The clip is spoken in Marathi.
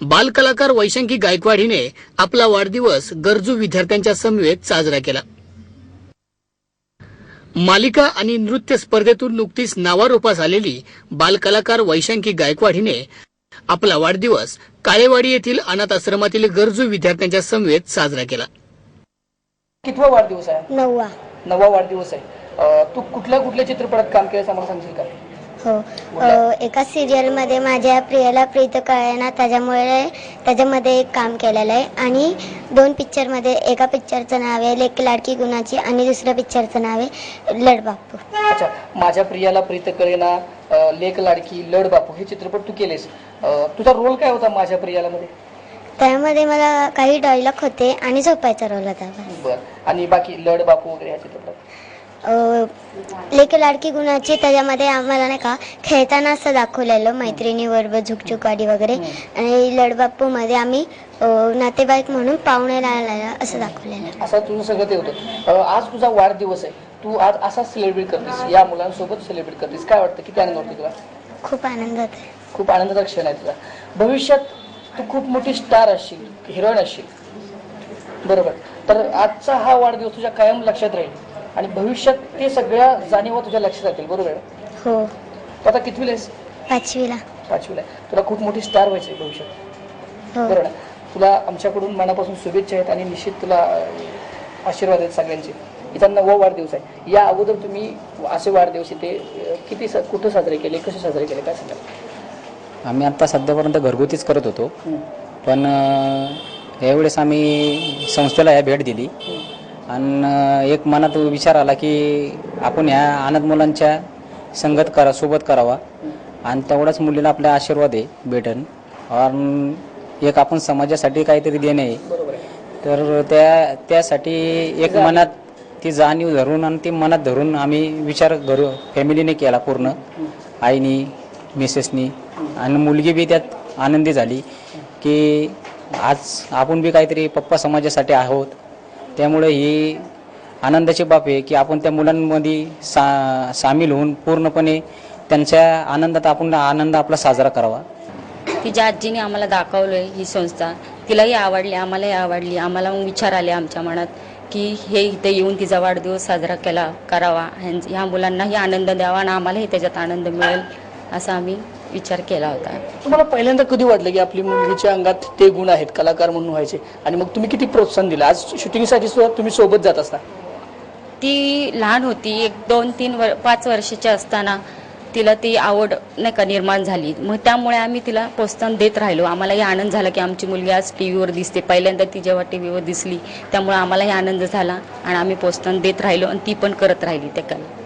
बालकलाकार वैशांकी गायकवाड हिने आपला वाढदिवस गरजू विद्यार्थ्यांच्या समवेत साजरा केला। मालिका आणि नृत्य स्पर्धेतून नुकतीच नावारूपास आलेली बालकलाकार वैशांकी गायकवाड हिने आपला वाढदिवस काळेवाडी येथील अनाथ आश्रमातील गरजू विद्यार्थ्यांच्या समवेत साजरा केला। कितवा वाढदिवस आहे? नववा वाढदिवस आहे। तू कुठल्या चित्रपटात काम केलंस आम्हाला सांगशील का? हो, एका सिरियल मध्ये माझ्या प्रियाला प्रीत कळेना त्याच्यामध्ये एक काम केलेलं आहे आणि 2 पिक्चर मध्ये, एका पिक्चरचं नाव आहे लेक लाडकी गुणाची आणि दुसऱ्या पिक्चरचं नाव आहे लड बापू। अच्छा, माझ्या प्रियाला प्रीत कळेना, लेक लाडकी, लड बापू हे चित्रपट तू केलेस। तुझा रोल काय होता माझ्या प्रियाला मध्ये? त्यामध्ये मला काही डायलॉग होते आणि झोपायचा रोल होता। बर, आणि बाकी लड बापू वगैरे ह्या चित्रपटात? लेक लाडकी गुणाची त्याच्यामध्ये आम्हाला नाही का खेळताना असं दाखवलेलं, मैत्रिणीबरोबर झुकझुकाडी वगैरे, आणि लडबापू मध्ये आम्ही नातेवाईक म्हणून पाहुणेला असं दाखवलेलं। असं तुझं सगळं ते होतं। आज तुझा वाढदिवस आहे, तू आज असा सेलिब्रेट करतेस, या मुलांसोबत सेलिब्रेट करतेस, काय वाटतं? किती आनंद वाटतो तुला? खूप आनंद होत आहे। खूप आनंदाचा क्षण आहे तुझा। भविष्यात तू खूप मोठी स्टार असशील, हिरोईन असशील, बरोबर? तर आजचा हा वाढदिवस तुझ्या कायम लक्षात राहील आणि भविष्यात ते सगळ्या जाणीवा तुझ्या लक्षात राहतील, बरोबर? हो। तू आता कितवीला आहेस? 5वीला। तुला खूप मोठी स्टार व्हायचंय भविष्यात, हो। बरोबर? तुला आमच्याकडून मनापासून शुभेच्छा आहेत आणि निश्चित तुला आशीर्वाद आहेत सगळ्यांचे। इथं 9वा वाढदिवस आहे। या अगोदर तुम्ही असे वाढदिवस इथे कुठं साजरे केले, कसे साजरे केले, काय सांगाल? आम्ही आता सध्यापर्यंत घरगुतीच करत होतो, पण यावेळेस आम्ही संस्थेला भेट दिली आणि एक मनात विचार आला की आपण ह्या अनाथ मुलांच्या संगत सोबत करावा आणि तेवढाच मुलीला आपला आशीर्वाद आहे भेटन आणि एक आपण समाजासाठी काहीतरी देणे आहे। तर त्यासाठी एक मनात ती जाणीव धरून आणि ती मनात धरून आम्ही विचार फॅमिलीने केला, पूर्ण आईनी, मिसेसनी, आणि मुलगी बी त्यात आनंदी झाली की आज आपण बी काहीतरी पप्पा समाजासाठी आहोत। त्यामुळे ही आनंदाची बाब आहे की आपण त्या मुलांमध्ये सामील होऊन पूर्णपणे त्यांच्या आनंदात आपण आनंद आपला साजरा करावा। तिच्या आजीने आम्हाला दाखवलंय ही संस्था, तिलाही आवडली, आम्हालाही आवडली। आम्हाला मग विचार आले आमच्या मनात की हे इथे येऊन तिचा वाढदिवस साजरा करावा, ह्या मुलांनाही आनंद द्यावा आणि आम्हालाही त्याच्यात आनंद मिळेल असा आम्ही विचार केला होता। तुम्हाला पहिल्यांदा कधी वाटलं की आपली मुलगीच्या अंगात ते गुण आहेत कलाकार म्हणून व्हायचे, आणि मग तुम्ही किती प्रोत्साहन दिलं? आज शूटिंगसाठी सुद्धा तुम्ही सोबत जात असता। ती लहान होती, 5 वर्षाची असताना तिला ती आवड नाही का निर्माण झाली, मग त्यामुळे आम्ही तिला प्रोत्साहन देत राहिलो। आम्हालाही आनंद झाला की आमची मुलगी आज टीव्हीवर दिसते, पहिल्यांदा ती जेव्हा टीव्हीवर दिसली त्यामुळे आम्हालाही आनंद झाला आणि आम्ही प्रोत्साहन देत राहिलो आणि ती पण करत राहिली त्या कला।